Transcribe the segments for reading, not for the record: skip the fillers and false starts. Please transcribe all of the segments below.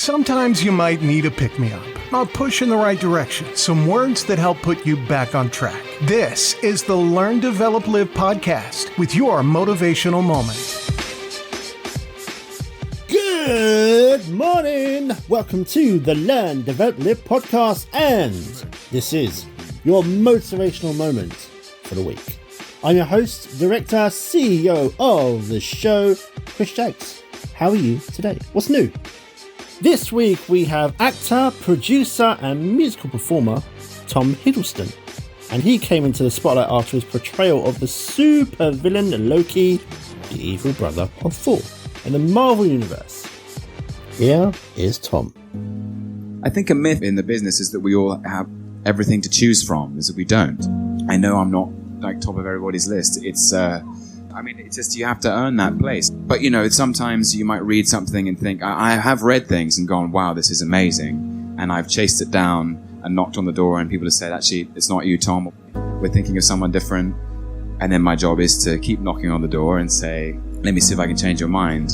Sometimes you might need a pick-me-up, a push in the right direction, some words that help put you back on track. This is the Learn, Develop, Live podcast with your motivational moment. Good morning! Welcome to the Learn, Develop, Live podcast, and this is your motivational moment for the week. I'm your host, director, CEO of the show, Chris Jakes. How are you today? What's new? This week we have actor, producer and musical performer Tom Hiddleston, and he came into the spotlight after his portrayal of the super villain Loki, the evil brother of Thor, in the Marvel Universe. Here is Tom. I think a myth in the business is that we all have everything to choose from, is that we don't. I know I'm not like top of everybody's list. It's just you have to earn that place. But sometimes you might read something and think, I have read things and gone, wow, this is amazing. And I've chased it down and knocked on the door and people have said, actually, it's not you, Tom. We're thinking of someone different. And then my job is to keep knocking on the door and say, let me see if I can change your mind.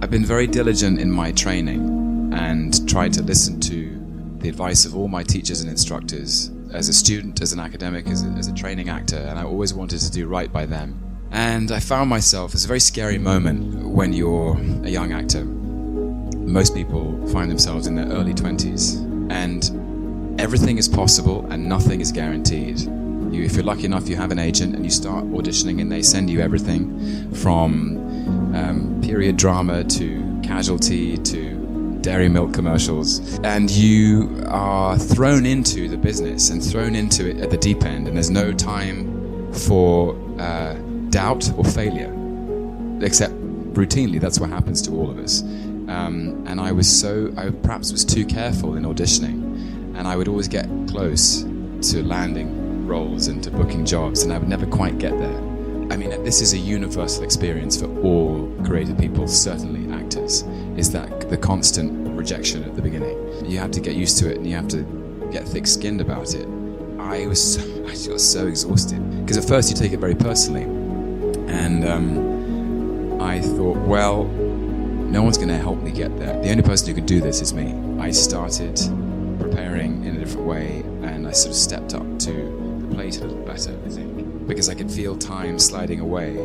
I've been very diligent in my training and tried to listen to the advice of all my teachers and instructors as a student, as an academic, as a training actor, and I always wanted to do right by them. And I found myself, it's a very scary moment when you're a young actor. Most people find themselves in their early 20s, and everything is possible and nothing is guaranteed. If you're lucky enough, you have an agent and you start auditioning and they send you everything from period drama to Casualty to dairy milk commercials, and you are thrown into the business and thrown into it at the deep end, and there's no time for doubt or failure, except routinely. That's what happens to all of us. And I perhaps was too careful in auditioning, and I would always get close to landing roles and to booking jobs, and I would never quite get there. I mean, this is a universal experience for all creative people, certainly actors, is that the constant rejection at the beginning. You have to get used to it and you have to get thick-skinned about it. I got so exhausted because at first you take it very personally, and I thought, well, no one's going to help me get there. The only person who can do this is me. I started preparing in a different way, and I sort of stepped up to the plate a little better, I think, because I could feel time sliding away,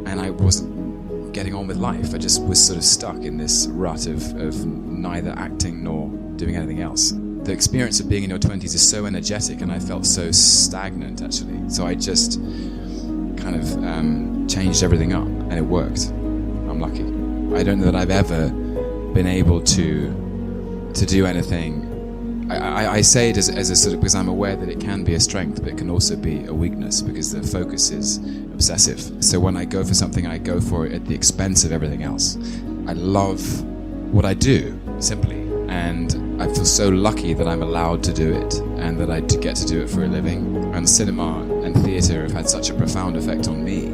and I wasn't getting on with life. I just was sort of stuck in this rut of neither acting nor doing anything else. The experience of being in your 20s is so energetic, and I felt so stagnant, actually. So I just kind of changed everything up, and it worked. I'm lucky. I don't know that I've ever been able to do anything. I say it as a sort of, because I'm aware that it can be a strength, but it can also be a weakness because the focus is obsessive. So when I go for something, I go for it at the expense of everything else. I love what I do, simply, and I feel so lucky that I'm allowed to do it and that I get to do it for a living. And cinema and theatre have had such a profound effect on me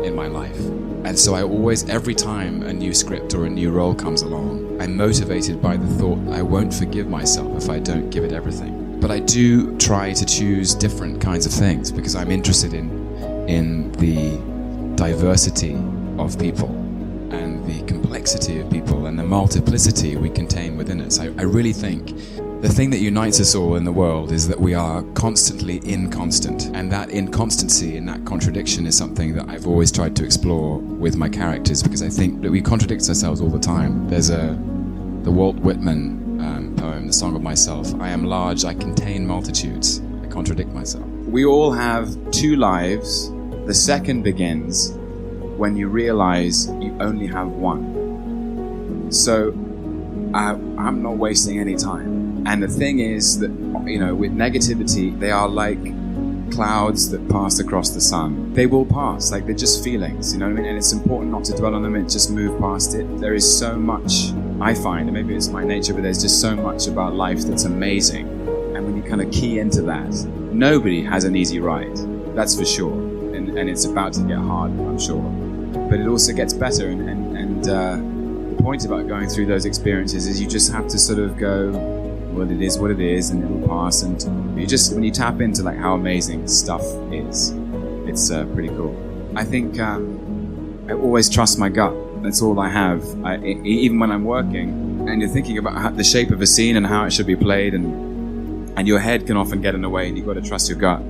in my life. And so I always, every time a new script or a new role comes along, I'm motivated by the thought I won't forgive myself if I don't give it everything. But I do try to choose different kinds of things because I'm interested in the diversity of people and the complexity of people and the multiplicity we contain within us. I really think the thing that unites us all in the world is that we are constantly inconstant, and that inconstancy and that contradiction is something that I've always tried to explore with my characters, because I think that we contradict ourselves all the time. There's the Walt Whitman poem, The Song of Myself. I am large, I contain multitudes, I contradict myself. We all have two lives. The second begins when you realize you only have one. So I'm not wasting any time. And the thing is that, with negativity, they are like clouds that pass across the sun. They will pass, like they're just feelings, you know what I mean? And it's important not to dwell on them and just move past it. There is so much, I find, and maybe it's my nature, but there's just so much about life that's amazing. And when you kind of key into that, nobody has an easy ride, that's for sure. And it's about to get hard, I'm sure. But it also gets better, and the point about going through those experiences is you just have to sort of go, well, it is what it is, and it'll pass. And when you tap into like how amazing stuff is, it's pretty cool. I think I always trust my gut. That's all I have. Even when I'm working, and you're thinking about the shape of a scene and how it should be played, and your head can often get in the way, and you've got to trust your gut.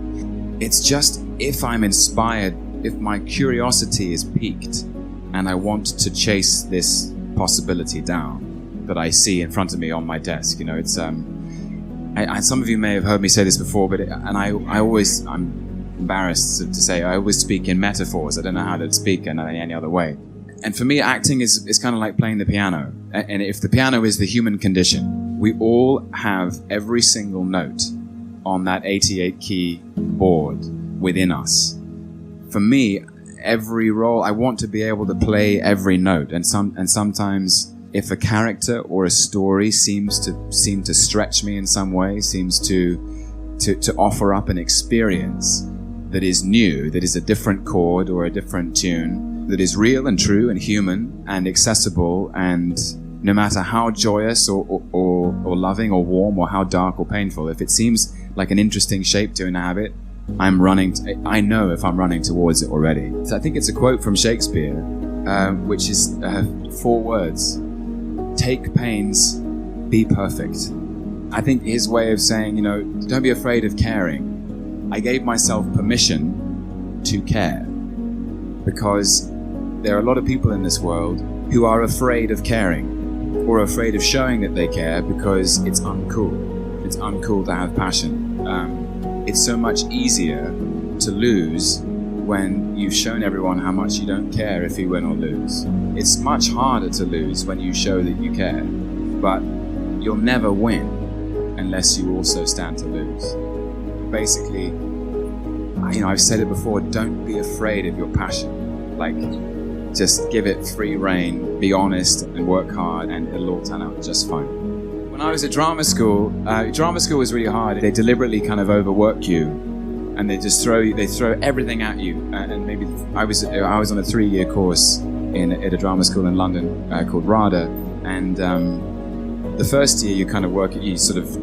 It's just, if I'm inspired, if my curiosity is piqued, and I want to chase this possibility down that I see in front of me on my desk, it's some of you may have heard me say this before, but I'm embarrassed to say, I always speak in metaphors. I don't know how to speak in any other way. And for me, acting is kind of like playing the piano. And if the piano is the human condition, we all have every single note on that 88-key board within us. For me, every role, I want to be able to play every note. And sometimes, if a character or a story seems to stretch me in some way, seems to offer up an experience that is new, that is a different chord or a different tune, that is real and true and human and accessible, and no matter how joyous or loving or warm or how dark or painful, if it seems like an interesting shape to inhabit, I know if I'm running towards it already. So I think it's a quote from Shakespeare, which is 4 words: take pains, be perfect. I think his way of saying, don't be afraid of caring. I gave myself permission to care, because there are a lot of people in this world who are afraid of caring, or afraid of showing that they care because it's uncool. It's uncool to have passion. It's so much easier to lose when you've shown everyone how much you don't care if you win or lose. It's much harder to lose when you show that you care, but you'll never win unless you also stand to lose. Basically, I've said it before, don't be afraid of your passion. Just give it free rein, be honest and work hard, and it'll all turn out just fine. When I was at drama school was really hard. They deliberately kind of overwork you, and they throw everything at you. And maybe I was on a 3-year course at a drama school in London called RADA, and the first year you kind of work at you sort of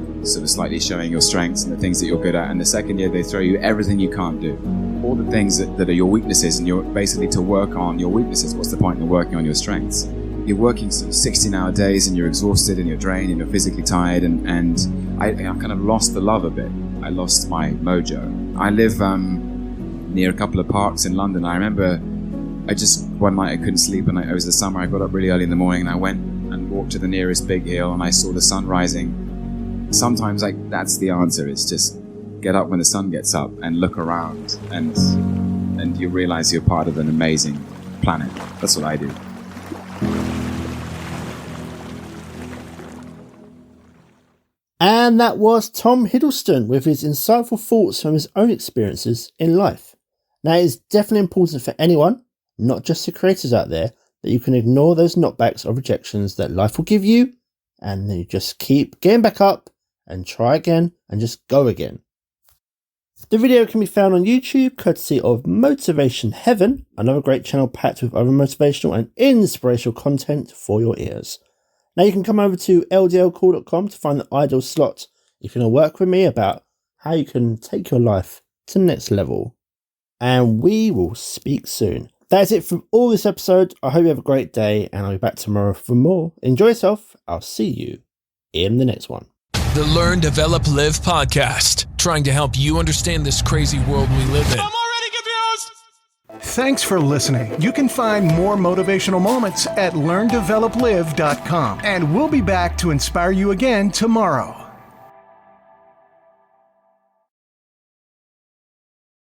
slightly showing your strengths and the things that you're good at, and the second year they throw you everything you can't do, all the things that are your weaknesses, and you're basically to work on your weaknesses. What's the point in working on your strengths? You're working 16-hour days, and you're exhausted and you're drained and you're physically tired, and I kind of lost the love a bit. I lost my mojo. I live near a couple of parks in London. I remember one night I couldn't sleep, and it was the summer. I got up really early in the morning, and I went and walked to the nearest big hill, and I saw the sun rising. Sometimes that's the answer. It's just get up when the sun gets up and look around, and you realize you're part of an amazing planet. That's what I do. And that was Tom Hiddleston with his insightful thoughts from his own experiences in life. Now, it is definitely important for anyone, not just the creators out there, that you can ignore those knockbacks or rejections that life will give you, and then you just keep getting back up and try again and just go again. The video can be found on YouTube, courtesy of Motivation Heaven, another great channel packed with other motivational and inspirational content for your ears. Now you can come over to ldlcall.com to find the ideal slot if you want to work with me about how you can take your life to the next level. And we will speak soon. That's it from all this episode. I hope you have a great day, and I'll be back tomorrow for more. Enjoy yourself. I'll see you in the next one. The Learn, Develop, Live podcast, trying to help you understand this crazy world we live in. I'm already confused! Thanks for listening. You can find more motivational moments at learndeveloplive.com. And we'll be back to inspire you again tomorrow.